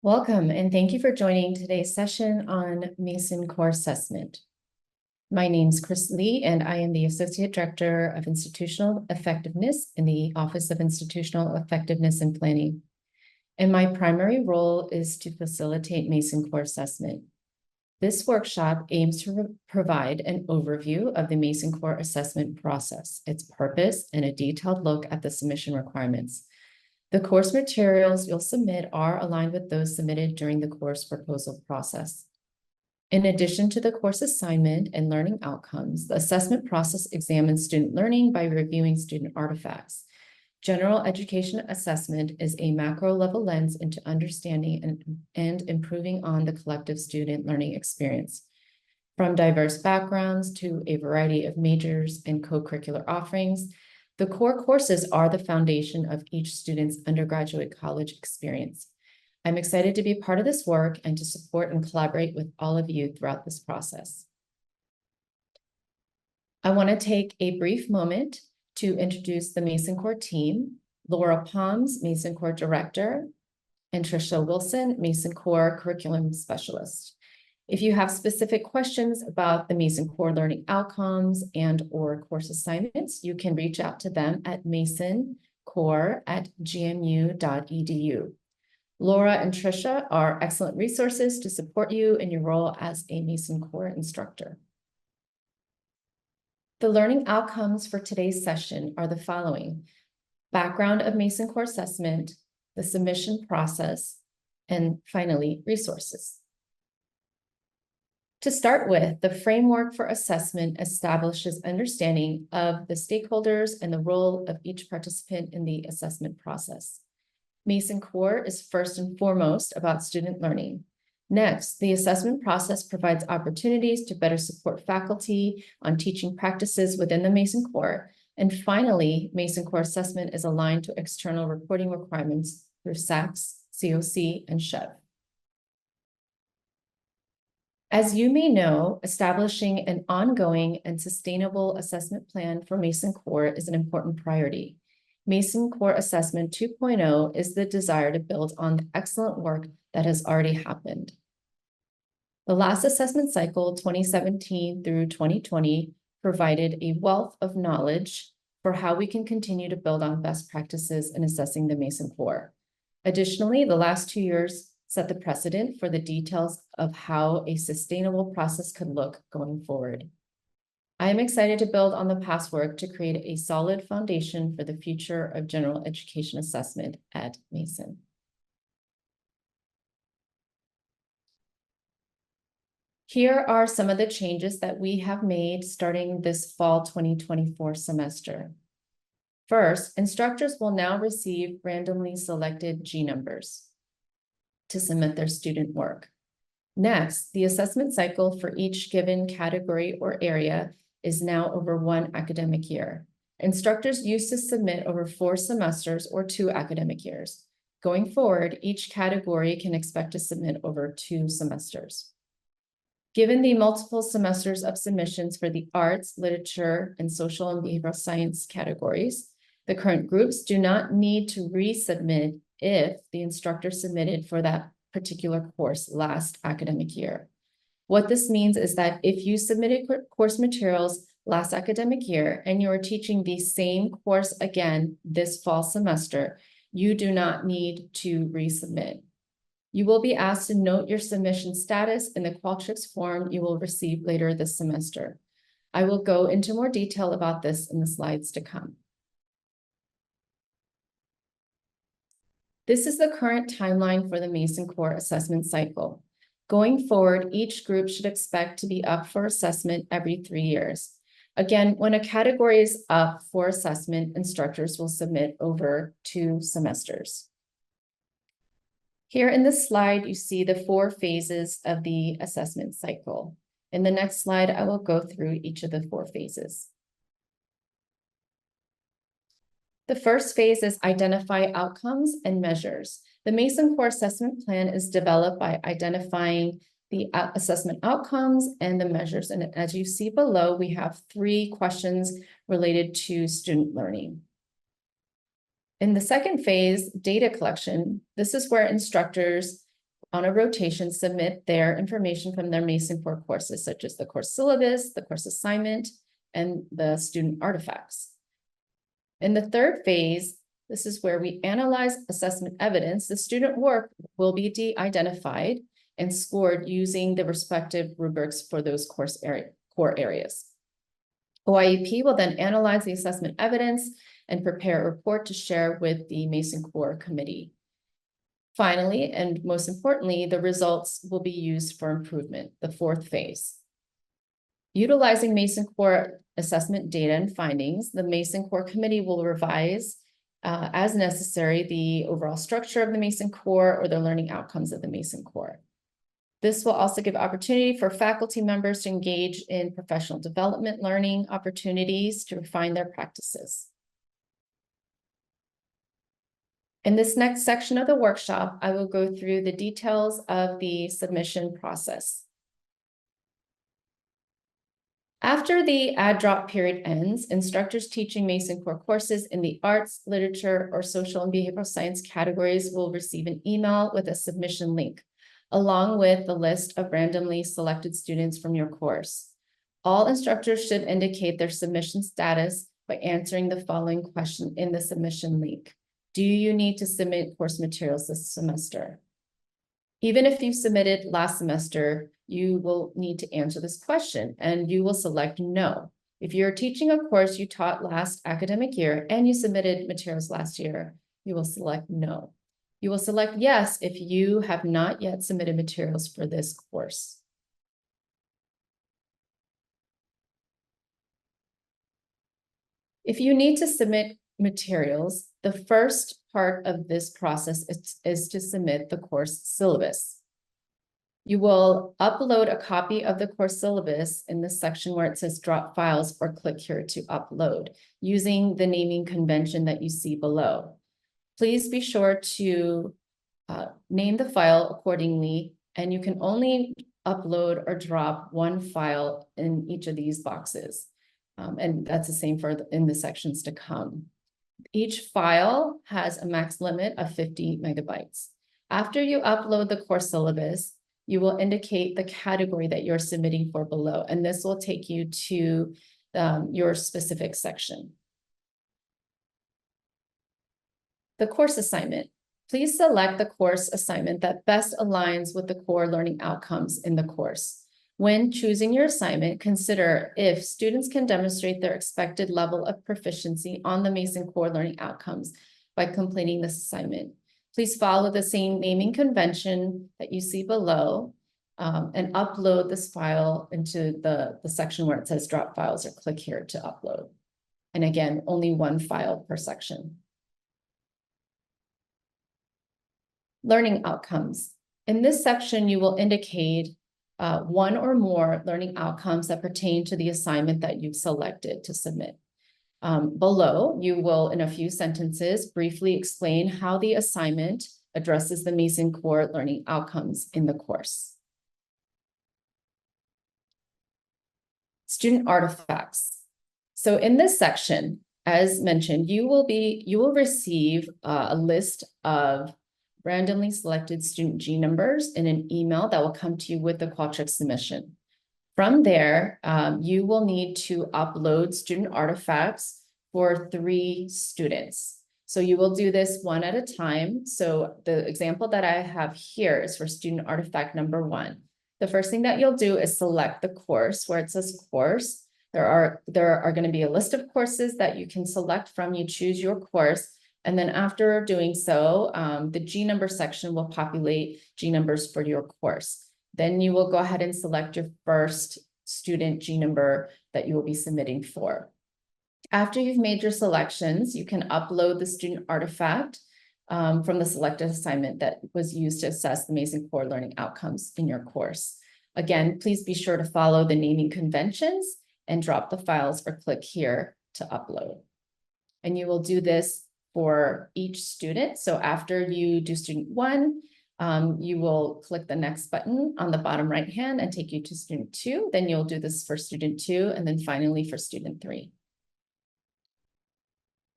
Welcome, and thank you for joining today's session on Mason Core Assessment. My name is Chris Lee, and I am the Associate Director of Institutional Effectiveness in the Office of Institutional Effectiveness and Planning. And my primary role is to facilitate Mason Core Assessment. This workshop aims to provide an overview of the Mason Core Assessment process, its purpose, and a detailed look at the submission requirements. The course materials you'll submit are aligned with those submitted during the course proposal process. In addition to the course assignment and learning outcomes, the assessment process examines student learning by reviewing student artifacts. General education assessment is a macro-level lens into understanding and improving on the collective student learning experience. From diverse backgrounds to a variety of majors and co-curricular offerings, the core courses are the foundation of each student's undergraduate college experience. I'm excited to be part of this work and to support and collaborate with all of you throughout this process. I want to take a brief moment to introduce the Mason Core team: Laura Palms, Mason Core Director, and Tricia Wilson, Mason Core Curriculum Specialist. If you have specific questions about the Mason Core learning outcomes and/or course assignments, you can reach out to them at masoncore@gmu.edu. Laura and Tricia are excellent resources to support you in your role as a Mason Core instructor. The learning outcomes for today's session are the following: background of Mason Core assessment, the submission process, and finally, resources. To start with, the framework for assessment establishes understanding of the stakeholders and the role of each participant in the assessment process. Mason Core is first and foremost about student learning. Next, the assessment process provides opportunities to better support faculty on teaching practices within the Mason Core. And finally, Mason Core assessment is aligned to external reporting requirements through SACS, COC, and SHEV. As you may know, establishing an ongoing and sustainable assessment plan for Mason Core is an important priority. Mason Core Assessment 2.0 is the desire to build on the excellent work that has already happened. The last assessment cycle, 2017 through 2020, provided a wealth of knowledge for how we can continue to build on best practices in assessing the Mason Core. Additionally, the last 2 years set the precedent for the details of how a sustainable process could look going forward. I am excited to build on the past work to create a solid foundation for the future of general education assessment at Mason. Here are some of the changes that we have made starting this fall 2024 semester. First, instructors will now receive randomly selected G numbers to submit their student work. Next, the assessment cycle for each given category or area is now over 1 academic year. Instructors used to submit over 4 semesters or 2 academic years. Going forward, each category can expect to submit over 2 semesters. Given the multiple semesters of submissions for the arts, literature, and social and behavioral science categories, the current groups do not need to resubmit if the instructor submitted for that particular course last academic year. What this means is that if you submitted course materials last academic year and you are teaching the same course again this fall semester, you do not need to resubmit. You will be asked to note your submission status in the Qualtrics form you will receive later this semester. I will go into more detail about this in the slides to come. This is the current timeline for the Mason Core assessment cycle. Going forward, each group should expect to be up for assessment every 3 years. Again, when a category is up for assessment, instructors will submit over 2 semesters. Here in this slide, you see the 4 phases of the assessment cycle. In the next slide, I will go through each of the 4 phases. The first phase is identify outcomes and measures. The Mason Core assessment plan is developed by identifying the assessment outcomes and the measures. And as you see below, we have 3 questions related to student learning. In the second phase, data collection, this is where instructors on a rotation, submit their information from their Mason Core courses, such as the course syllabus, the course assignment, and the student artifacts. In the third phase, this is where we analyze assessment evidence. The student work will be de-identified and scored using the respective rubrics for those core areas. OIEP will then analyze the assessment evidence and prepare a report to share with the Mason Core Committee. Finally, and most importantly, the results will be used for improvement, the fourth phase. Utilizing Mason Core assessment data and findings, the Mason Core Committee will revise as necessary the overall structure of the Mason Core or the learning outcomes of the Mason Core. This will also give opportunity for faculty members to engage in professional development learning opportunities to refine their practices. In this next section of the workshop, I will go through the details of the submission process. After the add drop period ends, instructors teaching Mason Core courses in the arts, literature, or social and behavioral science categories will receive an email with a submission link, along with the list of randomly selected students from your course. All instructors should indicate their submission status by answering the following question in the submission link. Do you need to submit course materials this semester? Even if you submitted last semester, you will need to answer this question and you will select no. If you're teaching a course you taught last academic year and you submitted materials last year, you will select no. You will select yes if you have not yet submitted materials for this course. If you need to submit materials, the first part of this process is to submit the course syllabus. You will upload a copy of the course syllabus in the section where it says drop files or click here to upload using the naming convention that you see below. Please be sure to name the file accordingly, and you can only upload or drop one file in each of these boxes. And that's the same for in the sections to come. Each file has a max limit of 50 megabytes. After you upload the course syllabus, you will indicate the category that you're submitting for below, and this will take you to your specific section. The course assignment. Please select the course assignment that best aligns with the core learning outcomes in the course. When choosing your assignment, consider if students can demonstrate their expected level of proficiency on the Mason Core learning outcomes by completing this assignment. Please follow the same naming convention that you see below and upload this file into the section where it says drop files or click here to upload. And again, only one file per section. Learning outcomes. In this section, you will indicate one or more learning outcomes that pertain to the assignment that you've selected to submit. Below, you will, in a few sentences, briefly explain how the assignment addresses the Mason Core learning outcomes in the course. Student artifacts. So in this section, as mentioned, you will receive a list of randomly selected student G numbers in an email that will come to you with the Qualtrics submission. From there, you will need to upload student artifacts for 3 students. So you will do this one at a time. So the example that I have here is for student artifact number 1. The first thing that you'll do is select the course where it says course. There are going to be a list of courses that you can select from. You choose your course. And then after doing so, the G number section will populate G numbers for your course. Then you will go ahead and select your first student G number that you will be submitting for. After you've made your selections, you can upload the student artifact from the selected assignment that was used to assess the Mason Core learning outcomes in your course. Again, please be sure to follow the naming conventions and drop the files or click here to upload. And you will do this for each student. So after you do student 1, you will click the next button on the bottom right hand and take you to student 2. Then you'll do this for student 2 and then finally for student 3.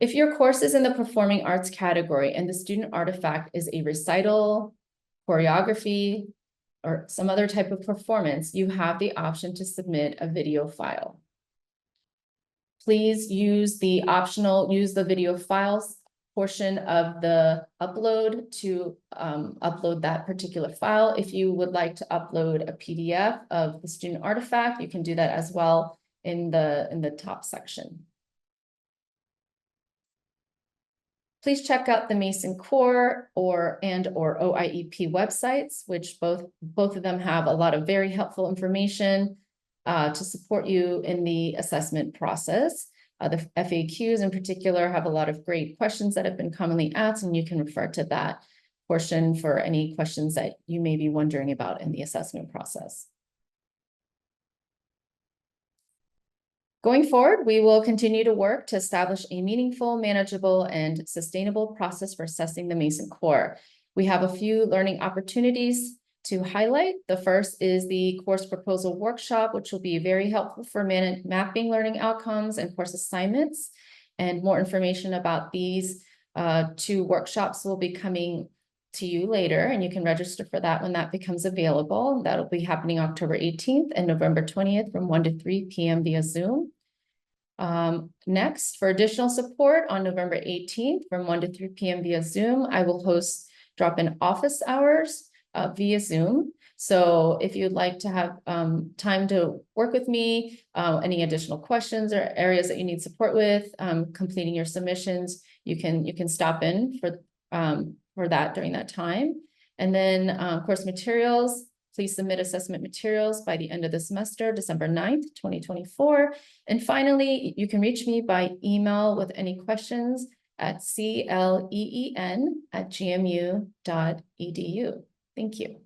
If your course is in the performing arts category and the student artifact is a recital, choreography, or some other type of performance, you have the option to submit a video file. Please use the video files portion of the upload to upload that particular file. If you would like to upload a PDF of the student artifact, you can do that as well in the top section. Please check out the Mason Core or OIEP websites, which both of them have a lot of very helpful information to support you in the assessment process. The FAQs in particular have a lot of great questions that have been commonly asked, and you can refer to that portion for any questions that you may be wondering about in the assessment process. Going forward, we will continue to work to establish a meaningful, manageable, and sustainable process for assessing the Mason Core. We have a few learning opportunities to highlight. The first is the course proposal workshop, which will be very helpful for mapping learning outcomes and course assignments. And more information about these two workshops will be coming to you later, and you can register for that when that becomes available. That'll be happening October 18th and November 20th from 1 to 3 p.m. via Zoom. Next, for additional support on November 18th from 1 to 3 p.m. via Zoom, I will host drop-in office hours via Zoom. So if you'd like to have time to work with me, any additional questions or areas that you need support with, completing your submissions, you can stop in for that during that time. And then course materials, please submit assessment materials by the end of the semester, December 9th, 2024. And finally, you can reach me by email with any questions at cleen@gmu.edu. Thank you.